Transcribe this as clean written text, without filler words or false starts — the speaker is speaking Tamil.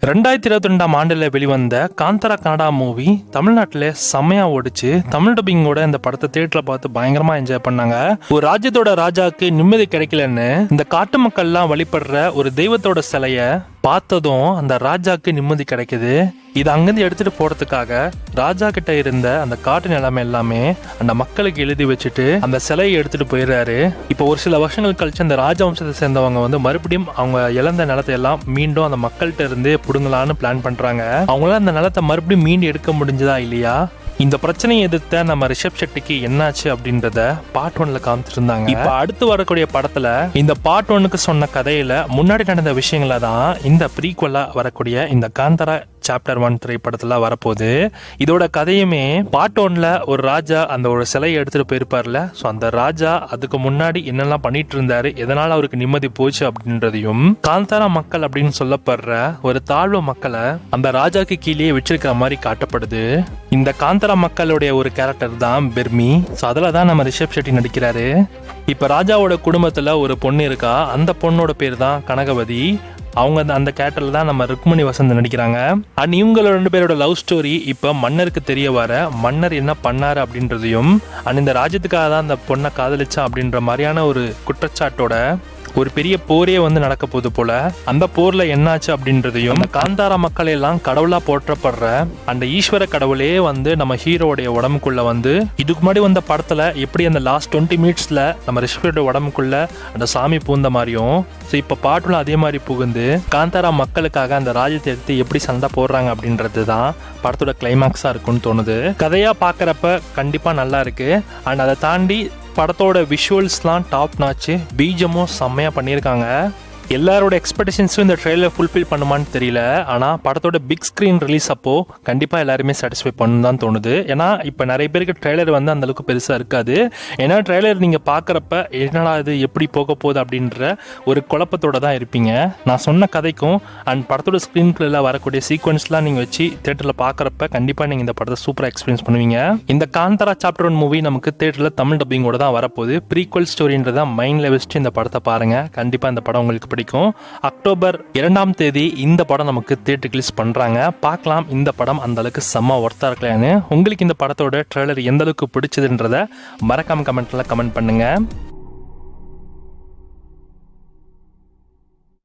2022 ஆண்டுல வெளிவந்த காந்தாரா கனடா மூவி தமிழ்நாட்டில் செம்மையா ஓடிச்சு. தமிழ் டப்பிங்கோட இந்த படத்தை தியேட்டர்ல பார்த்து பயங்கரமா என்ஜாய் பண்ணாங்க. ஒரு ராஜ்யத்தோட ராஜாக்கு நிம்மதி கிடைக்கலன்னு இந்த காட்டு மக்கள்லாம் வழிபடுற ஒரு தெய்வத்தோட சிலைய பார்த்ததும் அந்த ராஜாக்கு நிம்மதி கிடைக்குது. இது அங்கிருந்து எடுத்துட்டு போறதுக்காக ராஜா கிட்ட இருந்த அந்த காட்டு நிலைமை எல்லாமே அந்த மக்களுக்கு எழுதி வச்சுட்டு அந்த சிலையை எடுத்துட்டு போயிடுறாரு. இப்போ ஒரு சில வருஷங்கள் கழிச்சு அந்த ராஜவம்சத்தை சேர்ந்தவங்க மறுபடியும் அவங்க இழந்த நிலத்தை எல்லாம் மீண்டும் அந்த மக்கள்கிட்ட இருந்து புடுங்கலான்னு பிளான் பண்றாங்க. அவங்களால அந்த நிலத்தை மறுபடியும் மீண்டு எடுக்க முடிஞ்சதா இல்லையா, இந்த பிரச்சனையை எதிர்த்த நம்ம ரிஷப் ஷெட்டிக்கு என்னாச்சு அப்படின்றத பார்ட் 1ல காமிச்சிருந்தாங்க. இப்ப அடுத்து வரக்கூடிய படத்துல இந்த பார்ட் 1க்கு சொன்ன கதையில முன்னாடி நடந்த விஷயங்கள தான் இந்த ப்ரீக்வலா வரக்கூடிய இந்த காந்தாரா சாப்டர் 1 திரைப்படத்துல வரப்போகுது. இதோட கதையுமே பார்ட் 1ல ஒரு ராஜா அந்த ஒரு சிலையை எடுத்துட்டு போயிருப்பார்ல, ஸோ அந்த ராஜா அதுக்கு முன்னாடி என்னெல்லாம் பண்ணிட்டு இருந்தாரு, எதனால அவருக்கு நிம்மதி போச்சு அப்படின்றதையும், காந்தாரா மக்கள் அப்படின்னு சொல்லப்படுற ஒரு தாழ்வு மக்களை அந்த ராஜாக்கு கீழே வச்சிருக்கிற மாதிரி காட்டப்படுது. இந்த காந்தாரா மக்களுடைய ஒரு கேரக்டர் தான் பெர்மி. ஸோ அதில் தான் நம்ம ரிஷப் ஷெட்டி நடிக்கிறாரு. இப்போ ராஜாவோட குடும்பத்தில் ஒரு பொண்ணு இருக்கா. அந்த பொண்ணோட பேர் தான் கனகவதி. அவங்க அந்த கேரக்டர்ல தான் நம்ம ருக்மணி வசந்த் நடிக்கிறாங்க. அண்ட் இவங்களோட 2 பேரோட லவ் ஸ்டோரி இப்போ மன்னருக்கு தெரிய வர மன்னர் என்ன பண்ணாரு அப்படின்றதையும், அண்ட் இந்த ராஜ்யத்துக்காக தான் அந்த பொண்ணை காதலிச்சா அப்படின்ற மாதிரியான ஒரு குற்றச்சாட்டோட ஒரு பெரிய போரே நடக்க போகுது போல. அந்த போர்ல என்னாச்சு அப்படின்றதையும், காந்தாரா மக்கள் எல்லாம் கடவுளா போற்றப்படுற அந்த ஈஸ்வர கடவுளே நம்ம ஹீரோடைய உடம்புக்குள்ள இதுக்கு முன்னாடி வந்த படத்துல எப்படி அந்த லாஸ்ட் 20 மினிட்ஸ்ல நம்ம ரிஷபோட உடம்புக்குள்ள அந்த சாமி பூந்த மாதிரியும், ஸோ இப்போ பாட்டுல அதே மாதிரி புகுந்து காந்தாரா மக்களுக்காக அந்த ராஜ்யத்தை எடுத்து எப்படி சண்டை போடுறாங்க அப்படின்றது தான் படத்தோட கிளைமேக்ஸா இருக்குன்னு தோணுது. கதையா பாக்குறப்ப கண்டிப்பா நல்லா இருக்கு. அண்ட் அதை தாண்டி படத்தோட விஷுவல்ஸ்லாம் டாப் நாச்சு, பீஜமும் செம்மையா பண்ணியிருக்காங்க. எல்லாரோட எக்ஸ்பெக்டேஷன்ஸும் இந்த ட்ரெயிலர் ஃபுல்ஃபில் பண்ணுமான்னு தெரியல. ஆனால் படத்தோட பிக் ஸ்க்ரீன் ரிலீஸ் அப்போ கண்டிப்பாக எல்லாருமே சாட்டிஸ்ஃபை பண்ணணும் தான் தோணுது. ஏன்னா இப்போ நிறைய பேருக்கு ட்ரெய்லர் அந்த அளவுக்கு பெருசாக இருக்காது. ஏன்னா ட்ரெய்லர் நீங்கள் பார்க்குறப்ப என்னடா இது எப்படி போக போகுது அப்படின்ற ஒரு குழப்பத்தோட தான் இருப்பீங்க. நான் சொன்ன கதைக்கும் அண்ட் படத்தோட ஸ்க்ரீன்ல வரக்கூடிய சீக்வன்ஸ்லாம் நீங்கள் வச்சு தேட்டரில் பார்க்குறப்ப கண்டிப்பாக நீங்கள் இந்த படத்தை சூப்பராக எக்ஸ்பீரியன்ஸ் பண்ணுவீங்க. இந்த காந்தாரா சாப்டர் 1 மூவி நமக்கு தேட்டரில் தமிழ் டப்பிங்கோட தான் வரப்போகுது. ப்ரீக்வல் ஸ்டோரின்றதை மைண்டில் வச்சுட்டு இந்த படத்தை பாருங்கள். கண்டிப்பாக இந்த படம் உங்களுக்கு பிடிக்கும். அக்டோபர் 2ஆம் தேதி இந்த படம் நமக்கு தியேட்டர் ரிலீஸ் பண்றாங்க. பார்க்கலாம் இந்த படம் அந்த அளவுக்கு செம்ம ஒர்த்தா இருக்கலான்னு. உங்களுக்கு இந்த படத்தோட ட்ரெய்லர் எந்த அளவுக்கு பிடிச்சதுன்றத மறக்காம கமெண்ட்ல கமெண்ட் பண்ணுங்க.